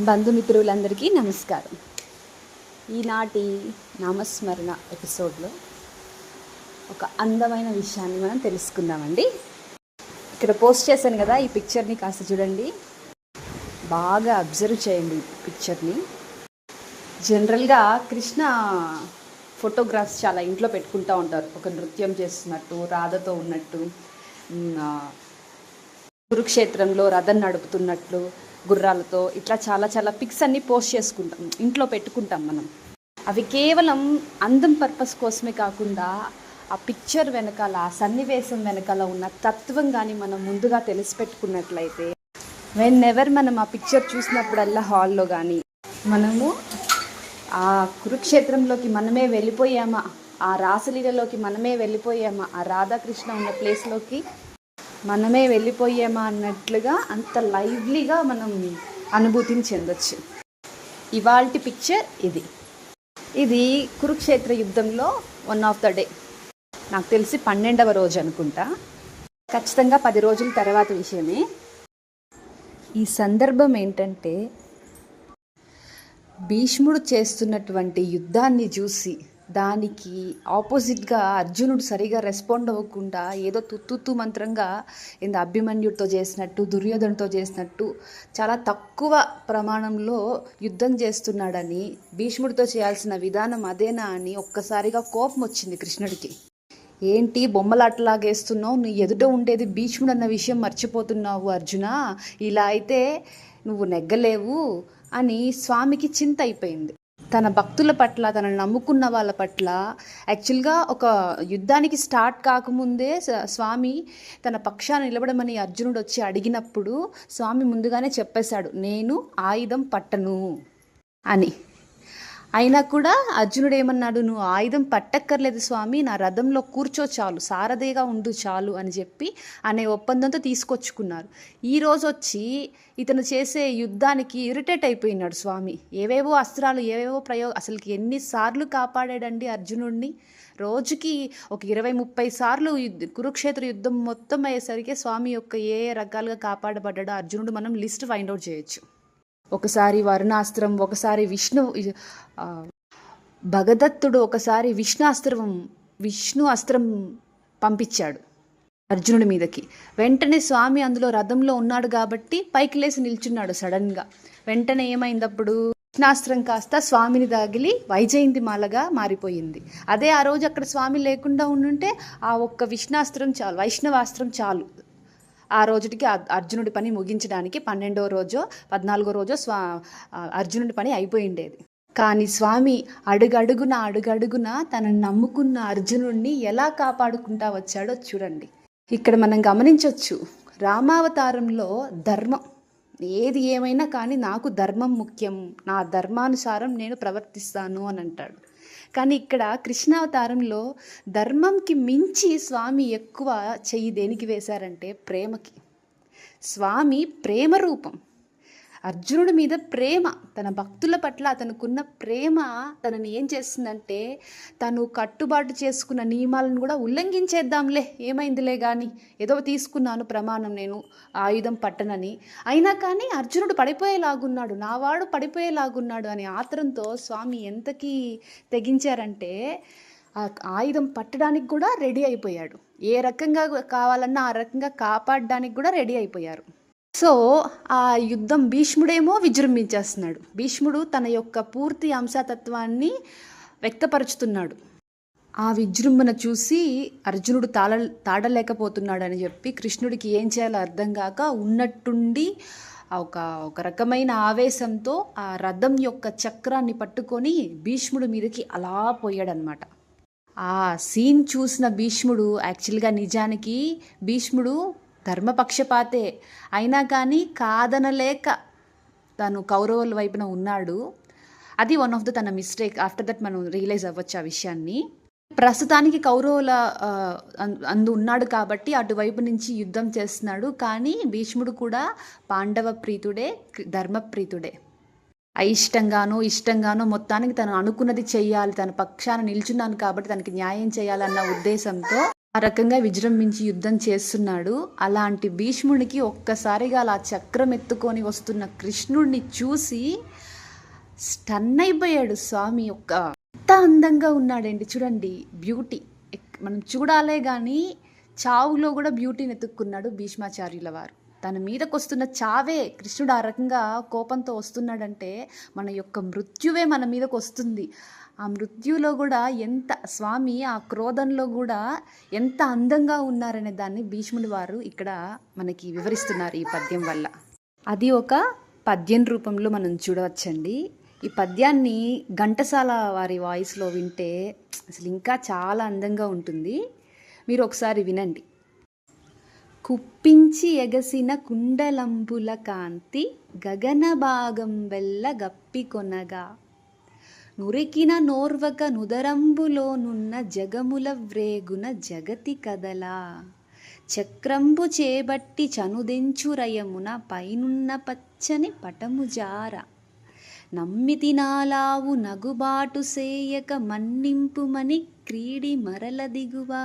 బంధుమిత్రులందరికీ నమస్కారం. ఈనాటి నామస్మరణ ఎపిసోడ్లో ఒక అందమైన విషయాన్ని మనం తెలుసుకుందామండి. ఇక్కడ పోస్ట్ చేశాను కదా, ఈ పిక్చర్ని కాస్త చూడండి, బాగా అబ్జర్వ్ చేయండి పిక్చర్ని. జనరల్గా కృష్ణ ఫోటోగ్రాఫ్స్ చాలా ఇంట్లో పెట్టుకుంటూ ఉంటారు, ఒక నృత్యం చేస్తున్నట్టు, రాధతో ఉన్నట్టు, కురుక్షేత్రంలో రథం నడుపుతున్నట్లు, గుర్రాలతో, ఇట్లా చాలా చాలా పిక్స్ అన్నీ పోస్ట్ చేసుకుంటాం, ఇంట్లో పెట్టుకుంటాం మనం. అవి కేవలం అందం పర్పస్ కోసమే కాకుండా ఆ పిక్చర్ వెనకాల, ఆ సన్నివేశం వెనకాల ఉన్న తత్వం కానీ మనం ముందుగా తెలిసి పెట్టుకున్నట్లయితే, వెన్ ఎవర్ మనం ఆ పిక్చర్ చూసినప్పుడల్లా హాల్లో కానీ మనము ఆ కురుక్షేత్రంలోకి మనమే వెళ్ళిపోయామా, ఆ రాసలీలలోకి మనమే వెళ్ళిపోయామా, ఆ రాధాకృష్ణ ఉన్న ప్లేస్లోకి మనమే వెళ్ళిపోయామా అన్నట్లుగా అంత లైవ్లీగా మనం అనుభూతిని చెందొచ్చు. ఇవాల్టి పిక్చర్ ఇది కురుక్షేత్ర యుద్ధంలో వన్ ఆఫ్ ద డే, నాకు తెలిసి 12వ రోజు అనుకుంటా, ఖచ్చితంగా 10 రోజుల తర్వాత విషయమే. ఈ సందర్భం ఏంటంటే, భీష్ముడు చేస్తున్నటువంటి యుద్ధాన్ని చూసి దానికి ఆపోజిట్గా అర్జునుడు సరిగా రెస్పాండ్ అవ్వకుండా ఏదో తుత్తు మంత్రంగా అభిమన్యుడితో చేసినట్టు, దుర్యోధనతో చేసినట్టు చాలా తక్కువ ప్రమాణంలో యుద్ధం చేస్తున్నాడని, భీష్ముడితో చేయాల్సిన విధానం అదేనా అని ఒక్కసారిగా కోపం వచ్చింది కృష్ణుడికి. ఏంటి బొమ్మలాటలాగేస్తున్నావు, నీ ఎదుట ఉండేది భీష్ముడు అన్న విషయం మర్చిపోతున్నావు అర్జున, ఇలా అయితే నువ్వు నెగ్గలేవు అని స్వామికి చింత అయిపోయింది. తన భక్తుల పట్ల, తనను నమ్ముకున్న వాళ్ళ పట్ల, యాక్చువల్గా ఒక యుద్ధానికి స్టార్ట్ కాకముందే స్వామి తన పక్షాన్ని నిలబడమని అర్జునుడు వచ్చి అడిగినప్పుడు స్వామి ముందుగానే చెప్పేశాడు, నేను ఆయుధం పట్టను అని. అయినా కూడా అర్జునుడు ఏమన్నాడు, నువ్వు ఆయుధం పట్టక్కర్లేదు స్వామి, నా రథంలో కూర్చో చాలు, సారథిగా ఉండు చాలు అని చెప్పి అనే ఒప్పందంతో తీసుకొచ్చుకున్నారు. ఈరోజు వచ్చి ఇతను చేసే యుద్ధానికి ఇరిటేట్ అయిపోయినాడు స్వామి. ఏవేవో అస్త్రాలు, ఏవేవో అసలుకి ఎన్నిసార్లు కాపాడాడండి అర్జునుడిని. రోజుకి ఒక 20-30 సార్లు కురుక్షేత్ర యుద్ధం మొత్తం అయ్యేసరికి స్వామి యొక్క ఏ రకాలుగా కాపాడబడ్డాడో అర్జునుడు మనం లిస్ట్ ఫైండ్ అవుట్ చేయొచ్చు. ఒకసారి వరుణాస్త్రం, ఒకసారి భగదత్తుడు ఒకసారి విష్ణు అస్త్రం పంపించాడు అర్జునుడి మీదకి. వెంటనే స్వామి అందులో రథంలో ఉన్నాడు కాబట్టి పైకి లేసి నిల్చున్నాడు సడన్గా. వెంటనే ఏమైందప్పుడు, విష్ణాస్త్రం కాస్త స్వామిని తగిలి వైజయంతి మాలగా మారిపోయింది. అదే ఆ రోజు అక్కడ స్వామి లేకుండా ఉండుంటే ఆ ఒక్క విష్ణాస్త్రం చాలు, వైష్ణవాస్త్రం చాలు ఆ రోజుకి అర్జునుడి పని ముగించడానికి. 12వ రోజో 14వ రోజో అర్జునుడి పని అయిపోయిండేది. కానీ స్వామి అడుగడుగున తనను నమ్ముకున్న అర్జునుడిని ఎలా కాపాడుకుంటా వచ్చాడో చూడండి. ఇక్కడ మనం గమనించవచ్చు, రామావతారంలో ధర్మం ఏది ఏమైనా కానీ నాకు ధర్మం ముఖ్యం, నా ధర్మానుసారం నేను ప్రవర్తిస్తాను అని అంటాడు. కానీ ఇక్కడ కృష్ణావతారంలో ధర్మంకి మించి స్వామి ఎక్కువ చెయ్యి దేనికి వేశారంటే ప్రేమకి. స్వామి ప్రేమ రూపం, అర్జునుడి మీద ప్రేమ, తన భక్తుల పట్ల అతనుకున్న ప్రేమ తనని ఏం చేస్తుందంటే, తను కట్టుబాటు చేసుకున్న నియమాలను కూడా ఉల్లంఘించేద్దాంలే, ఏమైందిలే కానీ, ఏదో తీసుకున్నాను ప్రమాణం నేను ఆయుధం పట్టనని, అయినా కానీ అర్జునుడు పడిపోయేలాగున్నాడు, నావాడు పడిపోయేలాగున్నాడు అని ఆత్రంతో స్వామి ఎంతకీ తెగించారంటే ఆయుధం పట్టడానికి కూడా రెడీ అయిపోయాడు. ఏ రకంగా కావాలన్నా ఆ రకంగా కాపాడడానికి కూడా రెడీ అయిపోయారు. సో ఆ యుద్ధం భీష్ముడేమో విజృంభించేస్తున్నాడు. భీష్ముడు తన యొక్క పూర్తి అంశతత్వాన్ని వ్యక్తపరుచుతున్నాడు. ఆ విజృంభణ చూసి అర్జునుడు తాడలేకపోతున్నాడు అని చెప్పి కృష్ణుడికి ఏం చేయాలో అర్థం కాక ఉన్నట్టుండి ఒక రకమైన ఆవేశంతో ఆ రథం యొక్క చక్రాన్ని పట్టుకొని భీష్ముడి మీదకి అలా పోయాడనమాట. ఆ సీన్ చూసిన భీష్ముడు, యాక్చువల్గా నిజానికి భీష్ముడు ధర్మపక్షపాతే, అయినా కానీ కాదనలేక తను కౌరవుల వైపున ఉన్నాడు. అది వన్ ఆఫ్ తన మిస్టేక్. ఆఫ్టర్ దట్ మనం రియలైజ్ అవ్వచ్చు ఆ విషయాన్ని. ప్రస్తుతానికి కౌరవుల ఉన్నాడు కాబట్టి అటువైపు నుంచి యుద్ధం చేస్తున్నాడు. కానీ భీష్ముడు కూడా పాండవ ప్రీతుడే, ధర్మప్రీతుడే. ఇష్టంగానో మొత్తానికి తను అనుకున్నది చెయ్యాలి, తన పక్షాన నిల్చున్నాను కాబట్టి తనకి న్యాయం చేయాలన్న ఉద్దేశంతో ఆ రకంగా విజృంభించి యుద్ధం చేస్తున్నాడు. అలాంటి భీష్ముడికి ఒక్కసారిగా అలా చక్రం ఎత్తుకొని వస్తున్న కృష్ణుడిని చూసి స్టన్ అయిపోయాడు స్వామి. ఎంత అందంగా ఉన్నాడండి చూడండి, బ్యూటీ. మనం చూడాలే కానీ చావులో కూడా బ్యూటీని ఎత్తుక్కున్నాడు భీష్మాచార్యుల వారు. తన మీదకు వస్తున్న చావే, కృష్ణుడు ఆ రకంగా కోపంతో వస్తున్నాడంటే మన యొక్క మృత్యువే మన మీదకు వస్తుంది. ఆ మృత్యులో కూడా ఎంత స్వామి ఆ క్రోధంలో కూడా ఎంత అందంగా ఉన్నారనే దాన్ని భీష్ముడి వారు ఇక్కడ మనకి వివరిస్తున్నారు ఈ పద్యం వల్ల. అది ఒక పద్యం రూపంలో మనం చూడవచ్చండి. ఈ పద్యాన్ని ఘంటసాల వారి వాయిస్లో వింటే అసలు ఇంకా చాలా అందంగా ఉంటుంది. మీరు ఒకసారి వినండి. కుప్పించి ఎగసిన కుండలంబుల కాంతి గగన భాగం వెల్ల గప్పికొనగా నురికిన నోర్వక నుదరంబులోనున్న జగముల వ్రేగున జగతి కదలా చక్రంబు చేబట్టి చనుదెంచురయమున పైనున్న పచ్చని పటము జార నమ్మితి నాలావు నగుబాటు సేయక మన్నింపుమని క్రీడి మరల దిగువా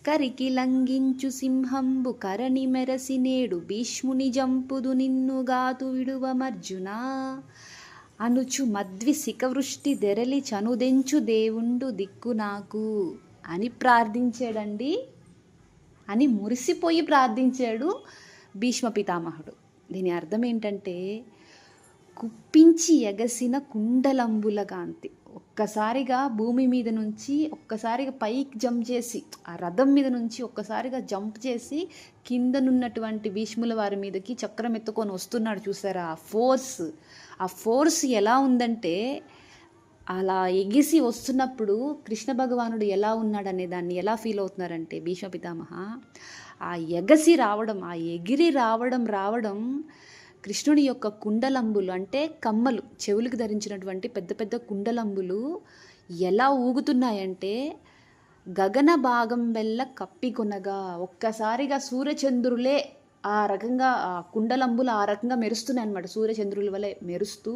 కరికి లంఘించు సింహంబు కరణి మెరసి నేడు భీష్ముని జంపుదు నిన్నుగాతు విడువమర్జునా అనుచు మద్వి శిఖవృష్టి దెరలి చనుదెంచు దేవుండు దిక్కు నాకు అని ప్రార్థించాడండి. అని మురిసిపోయి ప్రార్థించాడు భీష్మ పితామహుడు. దీని అర్థం ఏంటంటే కుప్పించి ఎగసిన కుండలంబుల కాంతి. ఒక్కసారిగా భూమి మీద నుంచి ఒక్కసారిగా పైకి జంప్ చేసి ఆ రథం మీద నుంచి ఒక్కసారిగా జంప్ చేసి కిందనున్నటువంటి భీష్ముల వారి మీదకి చక్రం ఎత్తుకొని వస్తున్నాడు చూసారా. ఆ ఫోర్స్ ఎలా ఉందంటే అలా ఎగిసి వస్తున్నప్పుడు కృష్ణ భగవానుడు ఎలా ఉన్నాడనే దాన్ని ఎలా ఫీల్ అవుతున్నారంటే భీష్మ పితామహ ఆ ఎగసి రావడం, ఆ ఎగిరి రావడం కృష్ణుడి యొక్క కుండలంబులు అంటే కమ్మలు, చెవులకు ధరించినటువంటి పెద్ద పెద్ద కుండలంబులు ఎలా ఊగుతున్నాయంటే గగన భాగం వెల్ల కప్పికొనగా ఒక్కసారిగా సూర్యచంద్రులే ఆ రకంగా ఆ కుండలంబులు ఆ రకంగా మెరుస్తున్నాయి అన్నమాట. సూర్యచంద్రుల వలె మెరుస్తూ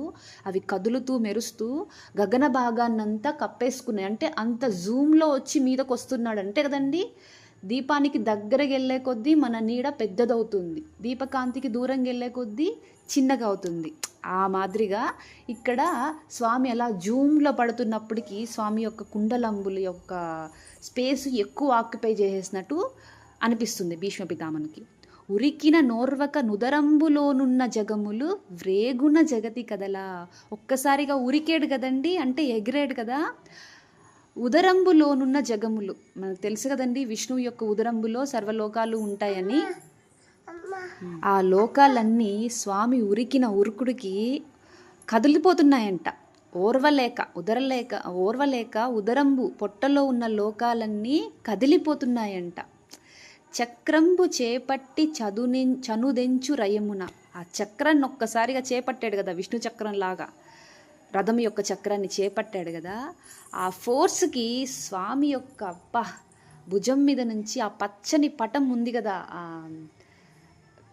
అవి కదులుతూ మెరుస్తూ గగన భాగాన్నంతా కప్పేసుకున్నాయి. అంటే అంత జూమ్లో వచ్చి మీదకు వస్తున్నాడు అంటే కదండి. దీపానికి దగ్గరకి వెళ్ళే కొద్దీ మన నీడ పెద్దదవుతుంది, దీపకాంతికి దూరంగా వెళ్ళే కొద్దీ చిన్నగా అవుతుంది. ఆ మాదిరిగా ఇక్కడ స్వామి అలా జూమ్లో పడుతున్నప్పటికీ స్వామి యొక్క కుండలంబుల యొక్క స్పేస్ ఎక్కువ ఆక్యుపై చేసేసినట్టు అనిపిస్తుంది భీష్మ పితామహునికి. ఉరికిన నోర్వక నుదరంబులోనున్న జగములు వ్రేగున జగతి కదలా. ఒక్కసారిగా ఉరికేడు కదండి, అంటే ఎగిరేడు కదా. ఉదరంబులోనున్న జగములు మనకు తెలుసు కదండి, విష్ణువు యొక్క ఉదరంబులో సర్వలోకాలు ఉంటాయని. ఆ లోకాలన్నీ స్వామి ఉరికిన ఉరుకుడికి కదిలిపోతున్నాయంట. ఓర్వలేక ఉదరంబు పొట్టలో ఉన్న లోకాలన్నీ కదిలిపోతున్నాయంట. చక్రంబు చేపట్టి చనుదెంచు రయమున. ఆ చక్రాన్ని ఒక్కసారిగా చేపట్టాడు కదా, విష్ణు చక్రం లాగా రథం యొక్క చక్రాన్ని చేపట్టాడు కదా. ఆ ఫోర్స్కి స్వామి యొక్క భుజం మీద నుంచి ఆ పచ్చని పటం ఉంది కదా, ఆ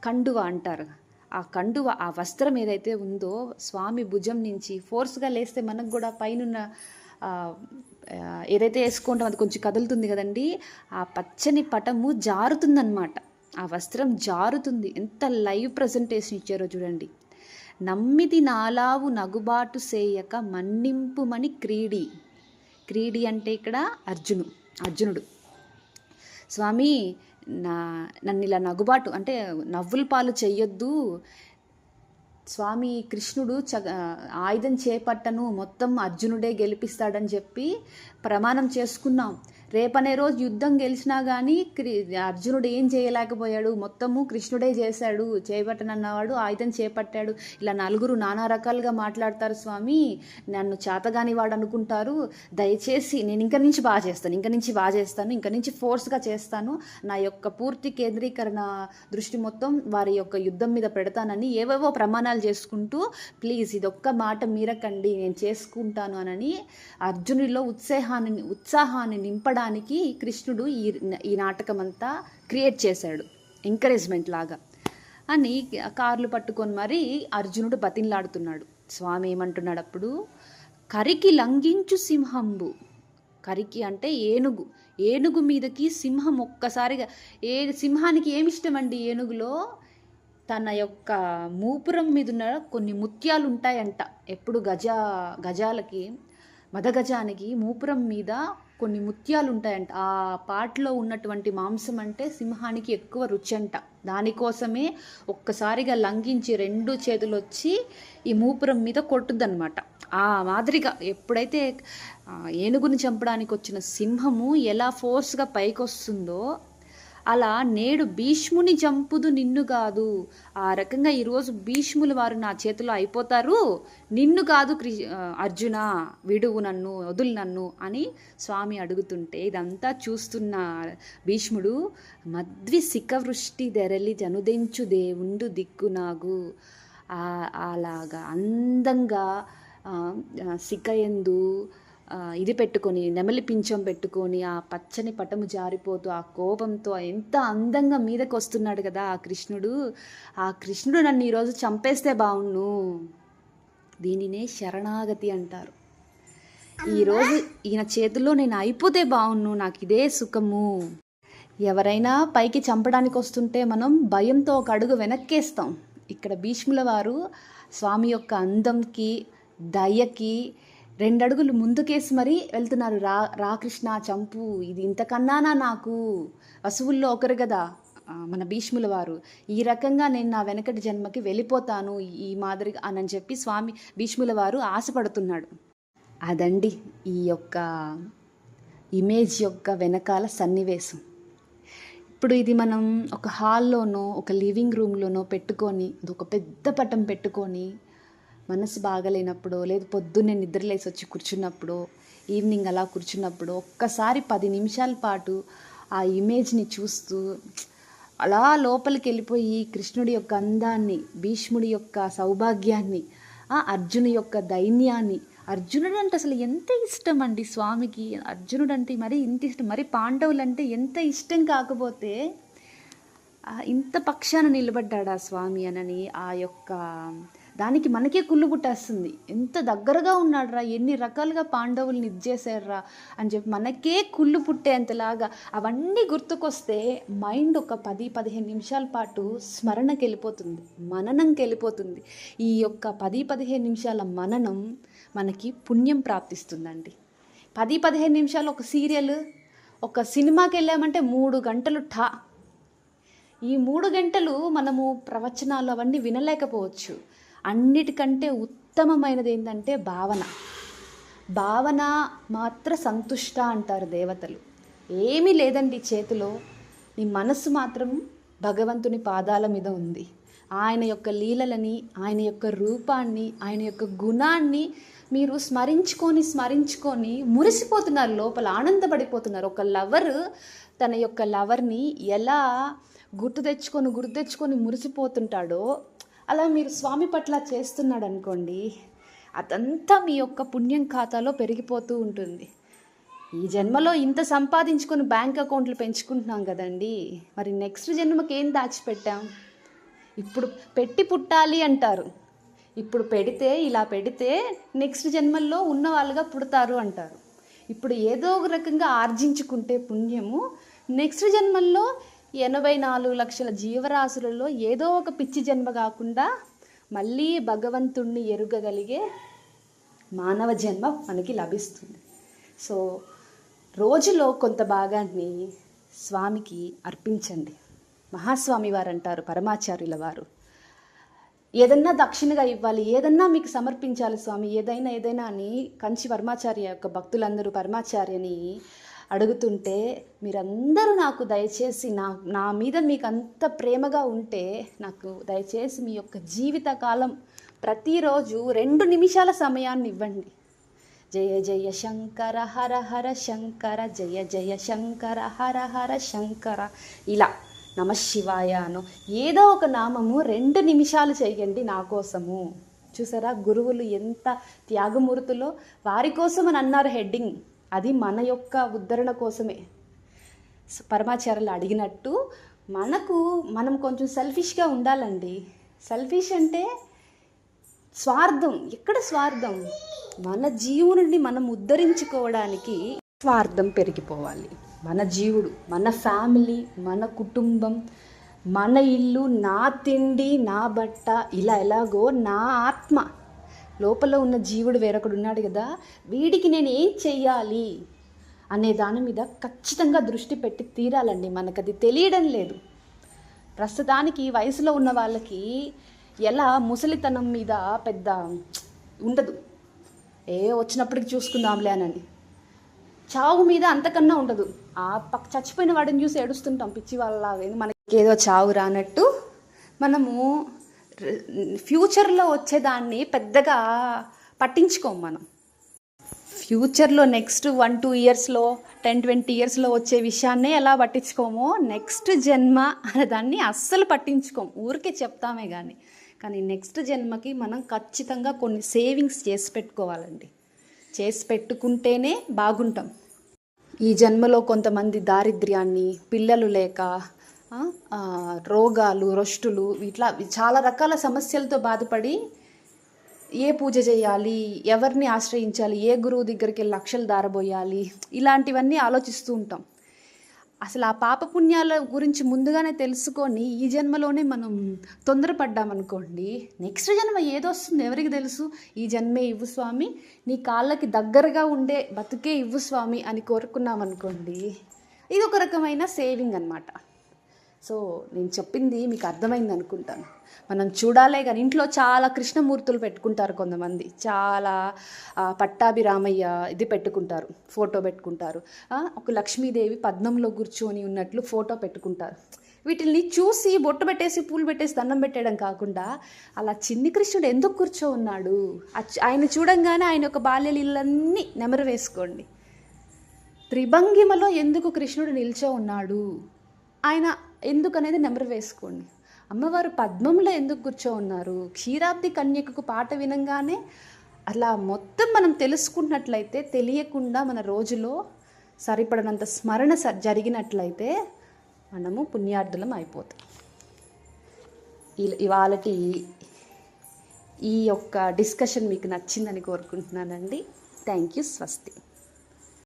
కండువ అంటారు, ఆ కండువ ఆ వస్త్రం ఏదైతే ఉందో స్వామి భుజం నుంచి ఫోర్స్గా లేస్తే మనకు కూడా పైన ఏదైతే వేసుకుంటాం అది కొంచెం కదులుతుంది కదండి. ఆ పచ్చని పటము జారుతుందన్నమాట, ఆ వస్త్రం జారుతుంది. ఎంత లైవ్ ప్రజెంటేషన్ ఇచ్చారో చూడండి. నమ్మిది నాలావు నగుబాటు సేయక మన్నింపుమని క్రీడి అంటే ఇక్కడ అర్జునుడు స్వామి నన్ను ఇలా నగుబాటు అంటే నవ్వుల పాలు చెయ్యొద్దు స్వామి, కృష్ణుడు ఆయుధం చేపట్టను, మొత్తం అర్జునుడే గెలిపిస్తాడని చెప్పి ప్రమాణం చేసుకున్నాం. రేపనే రోజు యుద్ధం గెలిచినా కానీ అర్జునుడు ఏం చేయలేకపోయాడు, మొత్తము కృష్ణుడే చేశాడు, చేపట్టనన్నవాడు ఆయుధం చేపట్టాడు. ఇలా నలుగురు నానా రకాలుగా మాట్లాడతారు స్వామి, నన్ను చేతగాని వాడు అనుకుంటారు. దయచేసి నేను ఇంక నుంచి బాగా చేస్తాను, ఇంక నుంచి ఫోర్స్గా చేస్తాను, నా యొక్క పూర్తి కేంద్రీకరణ దృష్టి మొత్తం వారి యొక్క యుద్ధం మీద పెడతానని ఏవేవో ప్రమాణాలు చేసుకుంటూ, ప్లీజ్ ఇదొక్క మాట మీరకండి, నేను చేసుకుంటాను అని అర్జునుడిలో ఉత్సాహాన్ని నింపడానికి కృష్ణుడు ఈ నాటకం అంతా క్రియేట్ చేశాడు, ఎంకరేజ్మెంట్ లాగా అని. కార్లు పట్టుకొని మరి అర్జునుడు బతిన్లాడుతున్నాడు. స్వామి ఏమంటున్నాడు అప్పుడు, కరికి లంఘించు సింహంబు. కరికి అంటే ఏనుగు, ఏనుగు మీదకి సింహం ఒక్కసారిగా, సింహానికి ఏమిష్టం అండి ఏనుగులో, తన యొక్క మూపురం మీద ఉన్న కొన్ని ముత్యాలు ఉంటాయంట. ఎప్పుడు గజాలకి, మదగజానికి మూపురం మీద కొన్ని ముత్యాలు ఉంటాయంట. ఆ పాటలో ఉన్నటువంటి మాంసం అంటే సింహానికి ఎక్కువ రుచి అంట. దానికోసమే ఒక్కసారిగా లంఘించి 2 చేతులు వచ్చి ఈ మూపురం మీద కొట్టుద్దనమాట. ఆ మాదిరిగా ఎప్పుడైతే ఏనుగుని చంపడానికి వచ్చిన సింహము ఎలా ఫోర్స్గా పైకి వస్తుందో, అలా నేడు భీష్ముని చంపుదు నిన్ను కాదు, ఆ రకంగా ఈరోజు భీష్ముల వారు నా చేతిలో అయిపోతారు, నిన్ను కాదు అర్జున, విడువు నన్ను, వదులు నన్ను అని స్వామి అడుగుతుంటే ఇదంతా చూస్తున్న భీష్ముడు మద్వి శిఖవృష్టి దెరలి జనుదెంచు దేవుండు దిక్కునాగు, అలాగా అందంగా శిఖయందు ఇది పెట్టుకొని, నెమలి పింఛం పెట్టుకొని, ఆ పచ్చని పటము జారిపోతూ ఆ కోపంతో ఎంత అందంగా మీదకి వస్తున్నాడు కదా ఆ కృష్ణుడు నన్ను ఈరోజు చంపేస్తే బావుణ్ణు. దీనినే శరణాగతి అంటారు. ఈరోజు ఈయన చేతిలో నేను అయిపోతే బావుణ్ణు, నాకు ఇదే సుఖము. ఎవరైనా పైకి చంపడానికి వస్తుంటే మనం భయంతో ఒక అడుగు వెనక్కేస్తాం. ఇక్కడ భీష్ముల వారు స్వామి యొక్క అందంకి, దయకి 2 అడుగులు ముందుకేసి మరీ వెళ్తున్నారు. రా కృష్ణ చంపు, ఇది ఇంతకన్నానా నాకు, వసువుల్లో ఒకరు కదా మన భీష్ముల వారు, ఈ రకంగా నేను నా వెనకటి జన్మకి వెళ్ళిపోతాను ఈ మాదిరిగా అని చెప్పి స్వామి భీష్ముల వారు ఆశపడుతున్నాడు. అదండి ఈ యొక్క ఇమేజ్ యొక్క వెనకాల సన్నివేశం. ఇప్పుడు ఇది మనం ఒక హాల్లోనో ఒక లివింగ్ రూమ్లోనో పెట్టుకొని, ఇది ఒక పెద్ద పటం పెట్టుకొని, మనసు బాగలేనప్పుడు, లేదు పొద్దున్నే నిద్రలేసి వచ్చి కూర్చున్నప్పుడు, ఈవినింగ్ అలా కూర్చున్నప్పుడు ఒక్కసారి 10 నిమిషాల పాటు ఆ ఇమేజ్ని చూస్తూ అలా లోపలికి వెళ్ళిపోయి కృష్ణుడి యొక్క అందాన్ని, భీష్ముడి యొక్క సౌభాగ్యాన్ని, అర్జునుడి యొక్క దైన్యాన్ని, అర్జునుడు అంటే అసలు ఎంత ఇష్టం అండి స్వామికి, అర్జునుడు అంటే మరి ఇంత ఇష్టం, మరి పాండవులు అంటే ఎంత ఇష్టం కాకపోతే ఇంత పక్షాన నిలబడ్డాడు ఆ స్వామి అనని ఆ యొక్క దానికి మనకే కుళ్ళు పుట్టేస్తుంది. ఎంత దగ్గరగా ఉన్నాడురా, ఎన్ని రకాలుగా పాండవుల్ని ఇది చేశారా అని చెప్పి మనకే కుళ్ళు పుట్టేంతలాగా అవన్నీ గుర్తుకొస్తే మైండ్ ఒక 10-15 నిమిషాల పాటు స్మరణకి వెళ్ళిపోతుంది, మననంకి వెళ్ళిపోతుంది. ఈ యొక్క 10-15 నిమిషాల మననం మనకి పుణ్యం ప్రాప్తిస్తుందండి. 10-15 నిమిషాలు ఒక సీరియల్, ఒక సినిమాకి వెళ్ళామంటే 3 గంటలు ఈ 3 గంటలు మనము ప్రవచనాలు అవన్నీ వినలేకపోవచ్చు. అన్నిటికంటే ఉత్తమమైనది ఏంటంటే భావన మాత్ర సంతుష్ట అంటారు దేవతలు. ఏమీ లేదండి చేతిలో, నీ మనసు మాత్రం భగవంతుని పాదాల మీద ఉంది. ఆయన యొక్క లీలలని, ఆయన యొక్క రూపాన్ని, ఆయన యొక్క గుణాన్ని మీరు స్మరించుకొని మురిసిపోతున్నారు, లోపల ఆనందపడిపోతున్నారు. ఒక లవర్ తన యొక్క లవర్ని ఎలా గుర్తు తెచ్చుకొని మురిసిపోతుంటాడో అలా మీరు స్వామి పట్ల చేస్తున్నాడు అనుకోండి, అదంతా మీ యొక్క పుణ్యం ఖాతాలో పెరిగిపోతూ ఉంటుంది. ఈ జన్మలో ఇంత సంపాదించుకొని బ్యాంక్ అకౌంట్లు పెంచుకుంటున్నాం కదండి, మరి నెక్స్ట్ జన్మకి ఏం దాచిపెట్టాం? ఇప్పుడు పెట్టి పుట్టాలి అంటారు. ఇప్పుడు ఇలా పెడితే నెక్స్ట్ జన్మల్లో ఉన్న వాళ్ళుగా పుడతారు అంటారు. ఇప్పుడు ఏదో ఒక రకంగా ఆర్జించుకుంటే పుణ్యము నెక్స్ట్ జన్మల్లో 84 లక్షల జీవరాశులలో ఏదో ఒక పిచ్చి జన్మ కాకుండా మళ్ళీ భగవంతుణ్ణి ఎరుగగలిగే మానవ జన్మ మనకి లభిస్తుంది. సో రోజులో కొంత భాగాన్ని స్వామికి అర్పించండి. మహాస్వామి వారు అంటారు, పరమాచార్యుల వారు, ఏదన్నా దక్షిణగా ఇవ్వాలి, ఏదన్నా మీకు సమర్పించాలి స్వామి, ఏదైనా అని కంచి పరమాచార్య యొక్క భక్తులందరూ పరమాచార్యని అడుగుతుంటే, మీరందరూ నాకు దయచేసి నా మీద మీకు అంత ప్రేమగా ఉంటే నాకు దయచేసి మీ యొక్క జీవితకాలం ప్రతిరోజు 2 నిమిషాల సమయాన్ని ఇవ్వండి. జయ జయ శంకర హర హర శంకర, జయ జయ శంకర హర హర శంకర, ఇలా నమశివాయను ఏదో ఒక నామము 2 నిమిషాలు చేయండి నా కోసము. చూసారా గురువులు ఎంత త్యాగమూర్తులో, వారి కోసం అని అన్నారు హెడ్డింగ్, అది మన యొక్క ఉద్ధరణ కోసమే. పరమాచార్యులు అడిగినట్టు మనం కొంచెం సెల్ఫిష్గా ఉండాలండి. సెల్ఫిష్ అంటే స్వార్థం. ఎక్కడ స్వార్థం? మన జీవుని మనం ఉద్ధరించుకోవడానికి స్వార్థం పెరిగిపోవాలి. మన జీవుడు, మన ఫ్యామిలీ, మన కుటుంబం, మన ఇల్లు, నా తిండి, నా బట్ట, ఇలా ఎలాగో నా ఆత్మ, లోపల ఉన్న జీవుడు వేరొకడు ఉన్నాడు కదా, వీడికి నేను ఏం చెయ్యాలి అనే దాని మీద ఖచ్చితంగా దృష్టి పెట్టి తీరాలండి. మనకు అది తెలియడం లేదు. ప్రస్తుతానికి వయసులో ఉన్న వాళ్ళకి ఎలా ముసలితనం మీద పెద్ద ఉండదు, వచ్చినప్పటికి చూసుకుందాంలే అని. చావు మీద అంతకన్నా ఉండదు. చచ్చిపోయిన వాడిని చూసి ఏడుస్తుంటాం పిచ్చి వాళ్ళలాగా. మనకి ఏదో చావు రానట్టు మనము ఫ్యూచర్లో వచ్చేదాన్ని పెద్దగా పట్టించుకోము. మనం ఫ్యూచర్లో నెక్స్ట్ 1-2 ఇయర్స్లో 10-20 ఇయర్స్లో వచ్చే విషయాన్నే ఎలా పట్టించుకోమో, నెక్స్ట్ జన్మ అనేదాన్ని అస్సలు పట్టించుకోము. ఊరికే చెప్తామే కానీ నెక్స్ట్ జన్మకి మనం ఖచ్చితంగా కొన్ని సేవింగ్స్ చేసి పెట్టుకోవాలండి. చేసి పెట్టుకుంటేనే బాగుంటాం. ఈ జన్మలో కొంతమంది దారిద్ర్యాన్ని, పిల్లలు లేక, రోగాలు, రొష్టులు, ఇట్లా చాలా రకాల సమస్యలతో బాధపడి ఏ పూజ చేయాలి, ఎవరిని ఆశ్రయించాలి, ఏ గురువు దగ్గరికి వెళ్ళి లక్షలు దారబోయాలి, ఇలాంటివన్నీ ఆలోచిస్తూ ఉంటాం. అసలు ఆ పాపపుణ్యాల గురించి ముందుగానే తెలుసుకొని ఈ జన్మలోనే మనం తొందరపడ్డామనుకోండి, నెక్స్ట్ జన్మ ఏదొస్తుంది ఎవరికి తెలుసు. ఈ జన్మే ఇవ్వు స్వామి, నీ కాళ్ళకి దగ్గరగా ఉండే బతుకే ఇవ్వు స్వామి అని కోరుకున్నామనుకోండి, ఇది ఒక రకమైన సేవింగ్ అన్నమాట. సో నేను చెప్పింది మీకు అర్థమైంది అనుకుంటాను. మనం చూడాలే కానీ ఇంట్లో చాలా కృష్ణమూర్తులు పెట్టుకుంటారు కొంతమంది, చాలా పట్టాభిరామయ్య ఇది పెట్టుకుంటారు, ఫోటో పెట్టుకుంటారు, ఒక లక్ష్మీదేవి పద్మంలో కూర్చొని ఉన్నట్లు ఫోటో పెట్టుకుంటారు. వీటిని చూసి బొట్టు పెట్టేసి పూలు పెట్టేసి దండం పెట్టడం కాకుండా, అలా చిన్ని కృష్ణుడు ఎందుకు కూర్చో ఉన్నాడు, ఆయన చూడంగానే ఆయన యొక్క బాల్యలీలన్నీ నెమరు వేసుకోండి. త్రిభంగిమలో ఎందుకు కృష్ణుడు నిల్చో ఉన్నాడు, ఆయన ఎందుకనేది నెమరు వేసుకోండి. అమ్మవారు పద్మంలో ఎందుకు కూర్చో ఉన్నారు, క్షీరాబ్ది కన్యకకు పాట వినంగానే అలా మొత్తం మనం తెలుసుకున్నట్లయితే, తెలియకుండా మన రోజులో సరిపడనంత స్మరణ జరిగినట్లయితే మనము పుణ్యార్థులం అయిపోతాం. ఇవాళటి ఈ యొక్క డిస్కషన్ మీకు నచ్చిందని కోరుకుంటున్నానండి. Thank you. స్వస్తి.